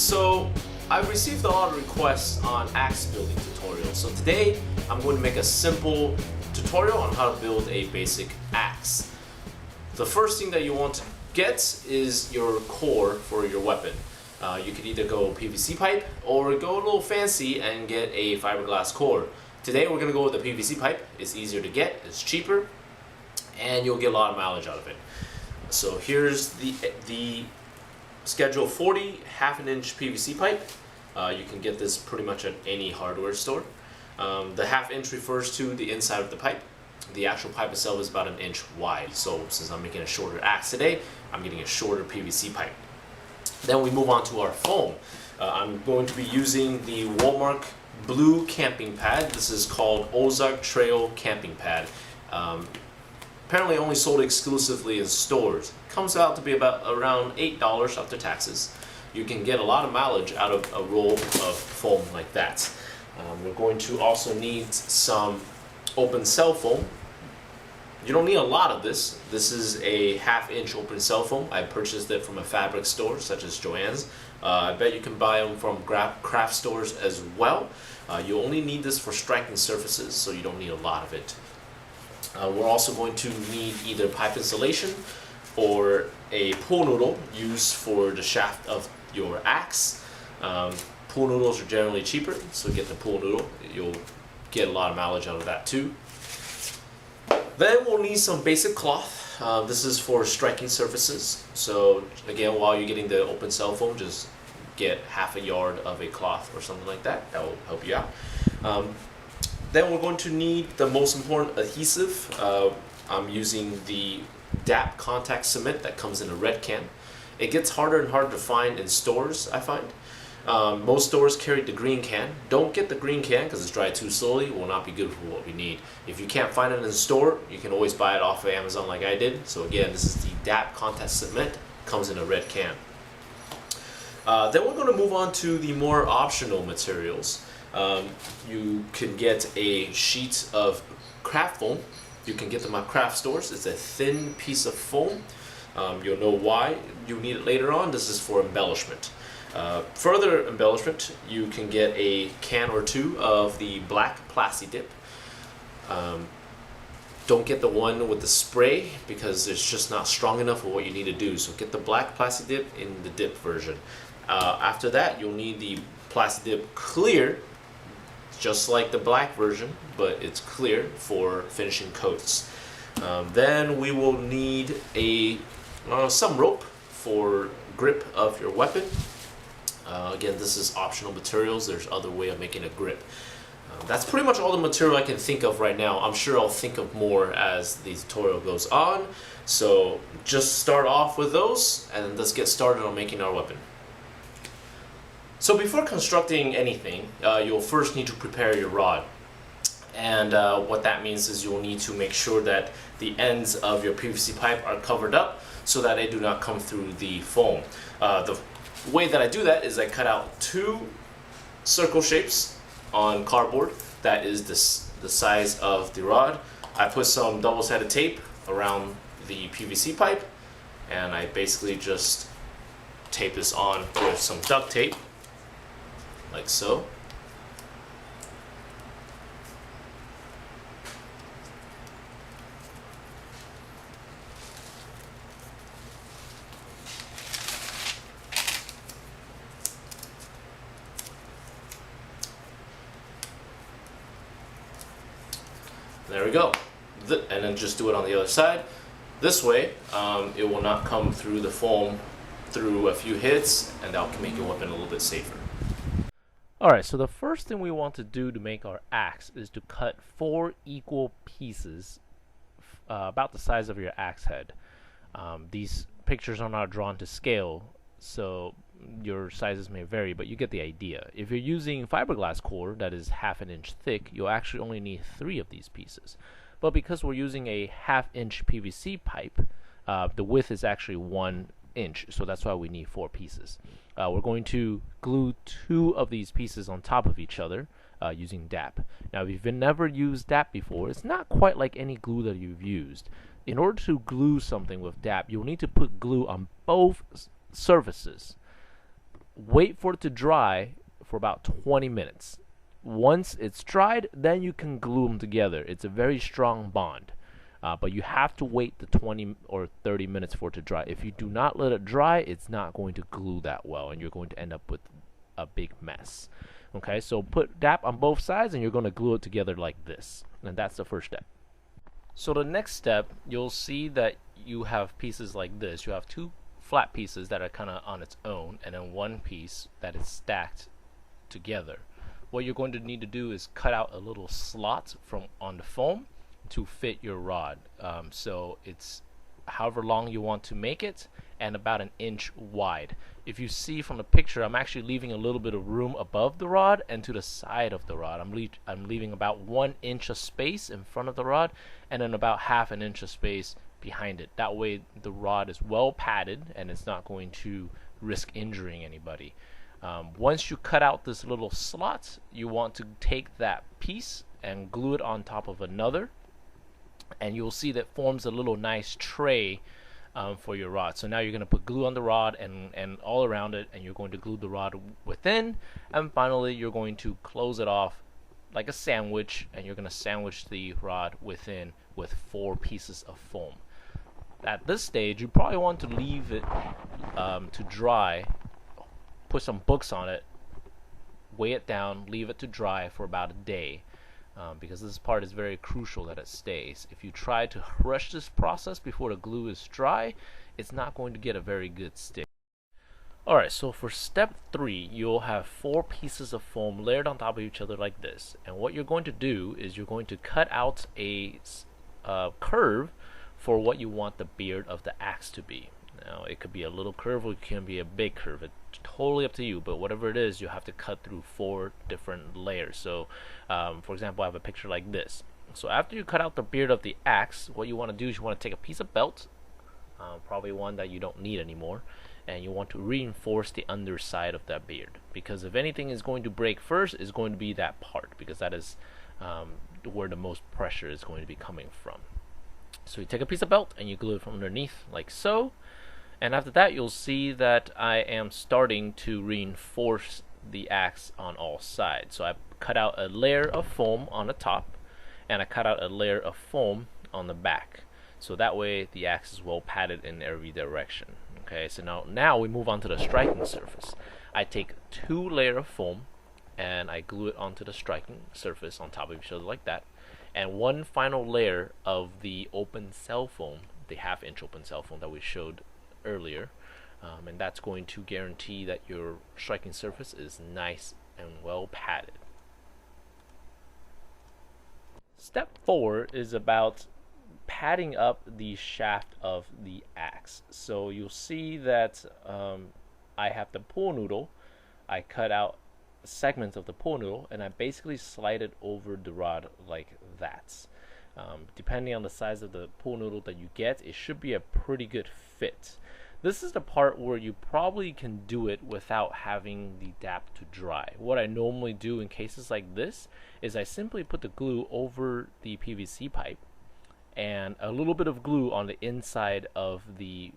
So I've received a lot of requests on axe building tutorials. So today I'm going to make a simple tutorial on how to build a basic axe. The first thing that you want to get is your core for your weapon. You could either go PVC pipe or go a little fancy and get a fiberglass core. Today we're going to go with the PVC pipe. It's easier to get, it's cheaper, and you'll get a lot of mileage out of it. So here's the Schedule 40 half-inch PVC pipe. You can get this pretty much at any hardware store. The half-inch refers to the inside of the pipe. The actual pipe itself is about 1 inch wide. So since I'm making a shorter axe today, I'm getting a shorter PVC pipe. Then we move on to our foam. I'm going to be using the Walmart blue camping pad. This is called Ozark Trail Camping Pad. Apparently only sold exclusively in stores. Comes out to be about around $8 after taxes. You can get a lot of mileage out of a roll of foam like that. We're going to also need some open cell foam. You don't need a lot of this. This is a half-inch open cell foam. I purchased it from a fabric store such as Joann's. I bet you can buy them from craft stores as well. You only need this for striking surfaces, so you don't need a lot of it. We're also going to need either pipe insulation or a pool noodle used for the shaft of your axe. Pool noodles are generally cheaper, so get the pool noodle. You'll get a lot of mileage out of that too. Then we'll need some basic cloth. This is for striking surfaces. So again, while you're getting the open cell foam, just get half a yard of a cloth or something like that. That will help you out. Then we're going to need the most important adhesive. I'm using the DAP contact cement that comes in a red can. It gets harder and harder to find in stores, I find. Most stores carry the green can. Don't get the green can because it's dried too slowly. It will not be good for what we need. If you can't find it in the store, you can always buy it off of Amazon like I did. So again, this is the DAP contact cement. Comes in a red can. Then we're going to move on to the more optional materials. You can get a sheet of craft foam. You can get them at craft stores. It's a thin piece of foam. You'll know why you need it later on. This is for embellishment. Further embellishment, you can get a can or two of the black Plasti Dip. Don't get the one with the spray because it's just not strong enough for what you need to do. So get the black Plasti Dip in the dip version. After that, you'll need the Plasti Dip clear, just like the black version, but it's clear for finishing coats. Then we will need some rope for grip of your weapon. Again, this is optional materials. There's other way of making a grip. That's pretty much all the material I can think of right now. I'm sure I'll think of more as the tutorial goes on. So just start off with those and let's get started on making our weapon. So before constructing anything, you'll first need to prepare your rod. And what that means is you'll need to make sure that the ends of your PVC pipe are covered up so that they do not come through the foam. The way that I do that is I cut out 2 circle shapes on cardboard. That is the size of the rod. I put some double-sided tape around the PVC pipe, and I basically just tape this on with some duct tape, like so. There we go. And then just do it on the other side. This way, it will not come through the foam through a few hits, and that can make your weapon a little bit safer. Alright, so the first thing we want to do to make our axe is to cut 4 equal pieces about the size of your axe head. These pictures are not drawn to scale, so your sizes may vary, but you get the idea. If you're using fiberglass core that is half an inch thick, you'll actually only need 3 of these pieces. But because we're using a half-inch PVC pipe, the width is actually 1 inch, so that's why we need 4 pieces. We're going to glue 2 of these pieces on top of each other using DAP. Now, if you've never used DAP before, it's not quite like any glue that you've used. In order to glue something with DAP, you'll need to put glue on both surfaces. wait for it to dry for about 20 minutes. Once it's dried, then you can glue them together. It's a very strong bond. But you have to wait the 20 or 30 minutes for it to dry. If you do not let it dry, it's not going to glue that well, and you're going to end up with a big mess. Okay, so put DAP on both sides, and you're going to glue it together like this. And that's the first step. So the next step, you'll see that you have pieces like this. You have two flat pieces that are kind of on its own, and then one piece that is stacked together. What you're going to need to do is cut out a little slot from on the foam to fit your rod. So it's however long you want to make it, and about 1 inch wide. If you see from the picture, I'm actually leaving a little bit of room above the rod and to the side of the rod. I'm leaving about 1 inch of space in front of the rod, and then about ½ an inch of space behind it. That way the rod is well padded and it's not going to risk injuring anybody. Once you cut out this little slot, you want to take that piece and glue it on top of another, and you'll see that forms a little nice tray for your rod. So now you're going to put glue on the rod and all around it, and you're going to glue the rod within, and finally you're going to close it off like a sandwich, and you're going to sandwich the rod within with 4 pieces of foam. At this stage, you probably want to leave it to dry, put some books on it, weigh it down, leave it to dry for about a day. Because this part is very crucial that it stays. If you try to rush this process before the glue is dry, it's not going to get a very good stick. Alright, so for step 3, you'll have 4 pieces of foam layered on top of each other like this. And what you're going to do is you're going to cut out a curve for what you want the beard of the axe to be. Now, it could be a little curve or it can be a big curve. It's totally up to you, but whatever it is, you have to cut through 4 different layers. So, for example, I have a picture like this. So after you cut out the beard of the axe, what you want to do is you want to take a piece of belt, probably one that you don't need anymore, and you want to reinforce the underside of that beard. Because if anything is going to break first, it's going to be that part, because that is where the most pressure is going to be coming from. So you take a piece of belt and you glue it from underneath like so. And after that, you'll see that I am starting to reinforce the axe on all sides. So I cut out a layer of foam on the top, and I cut out a layer of foam on the back. So that way the axe is well padded in every direction. Okay, so now we move on to the striking surface. I take 2 layers of foam and I glue it onto the striking surface on top of each other like that. And 1 final layer of the open cell foam, the ½ inch open cell foam that we showed earlier, and that's going to guarantee that your striking surface is nice and well padded. Step 4 is about padding up the shaft of the axe. So you'll see that I have the pool noodle. I cut out segments of the pool noodle and I basically slide it over the rod like that. Depending on the size of the pool noodle that you get, it should be a pretty good fit. This is the part where you probably can do it without having the DAP to dry. What I normally do in cases like this is I simply put the glue over the PVC pipe and a little bit of glue on the inside of the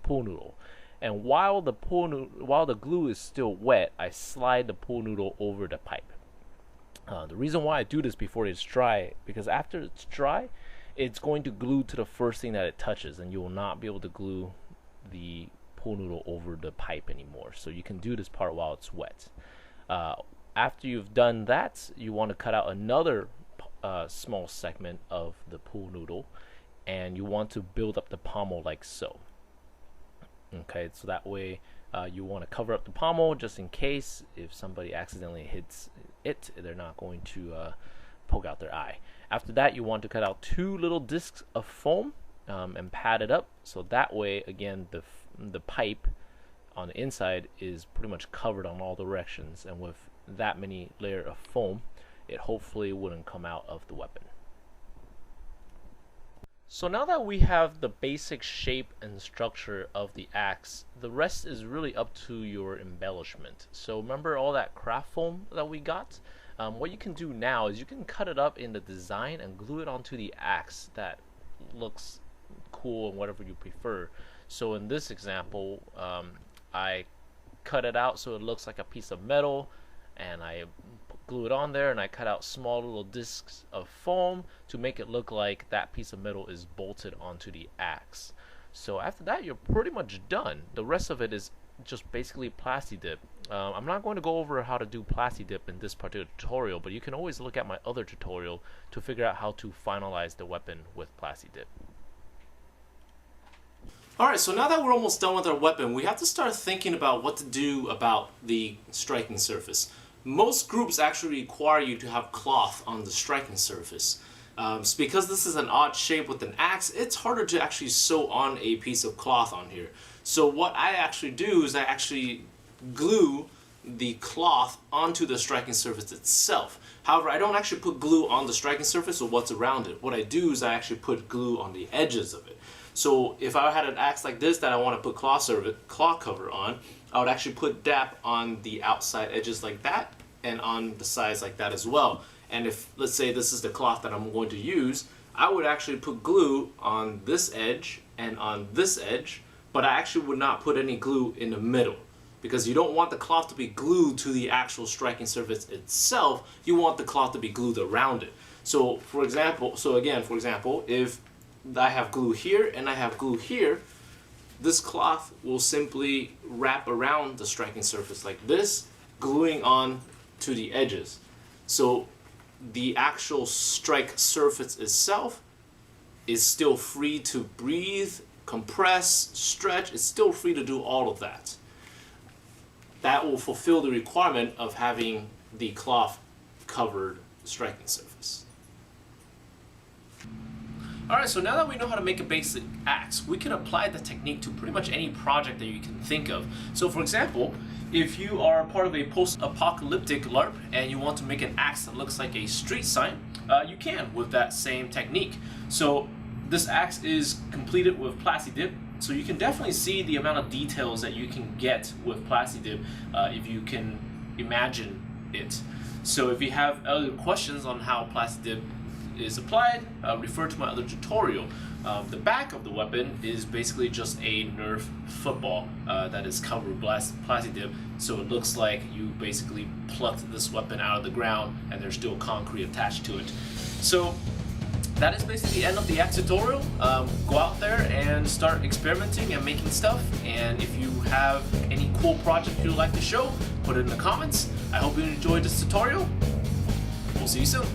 pool noodle. And while the glue is still wet, I slide the pool noodle over the pipe. The reason why I do this before it's dry, because after it's dry, it's going to glue to the first thing that it touches, and you will not be able to glue the pool noodle over the pipe anymore. So you can do this part while it's wet. After you've done that, you want to cut out another small segment of the pool noodle, and you want to build up the pommel like so. Okay, so that way you want to cover up the pommel just in case if somebody accidentally hits it, they're not going to poke out their eye. After that, you want to cut out 2 little discs of foam and pad it up, so that way again the pipe on the inside is pretty much covered on all directions, and with that many layer of foam, it hopefully wouldn't come out of the weapon. So now that we have the basic shape and structure of the axe, the rest is really up to your embellishment. So remember all that craft foam that we got? What you can do now is you can cut it up in the design and glue it onto the axe that looks cool and whatever you prefer. So in this example, I cut it out so it looks like a piece of metal, and I glue it on there, and I cut out small little discs of foam to make it look like that piece of metal is bolted onto the axe. So after that, you're pretty much done. The rest of it is just basically plasti dip. I'm not going to go over how to do plasti dip in this particular tutorial, but you can always look at my other tutorial to figure out how to finalize the weapon with plasti dip. Alright, so now that we're almost done with our weapon, we have to start thinking about what to do about the striking surface. Most groups actually require you to have cloth on the striking surface. Because this is an odd shape with an axe, it's harder to actually sew on a piece of cloth on here. So what I actually do is I actually glue the cloth onto the striking surface itself. However, I don't actually put glue on the striking surface or what's around it. What I do is I actually put glue on the edges of it. So if I had an axe like this that I want to put cloth cover on, I would actually put DAP on the outside edges like that and on the sides like that as well. And if, let's say this is the cloth that I'm going to use, I would actually put glue on this edge and on this edge, but I actually would not put any glue in the middle, because you don't want the cloth to be glued to the actual striking surface itself. You want the cloth to be glued around it. So for example, if I have glue here and I have glue here, this cloth will simply wrap around the striking surface like this, gluing on to the edges. So the actual strike surface itself is still free to breathe, compress, stretch. It's still free to do all of that. That will fulfill the requirement of having the cloth covered striking surface. Alright, so now that we know how to make a basic axe, we can apply the technique to pretty much any project that you can think of. So for example, if you are part of a post-apocalyptic LARP and you want to make an axe that looks like a street sign, you can with that same technique. So this axe is completed with plasti dip, so you can definitely see the amount of details that you can get with plasti dip if you can imagine it. So if you have other questions on how plasti dip is applied, refer to my other tutorial. The back of the weapon is basically just a Nerf football that is covered with plasti dip, so it looks like you basically plucked this weapon out of the ground and there's still concrete attached to it. So that is basically the end of the axe tutorial. Go out there and start experimenting and making stuff, and if you have any cool project you'd like to show, put it in the comments. I hope you enjoyed this tutorial. We'll see you soon.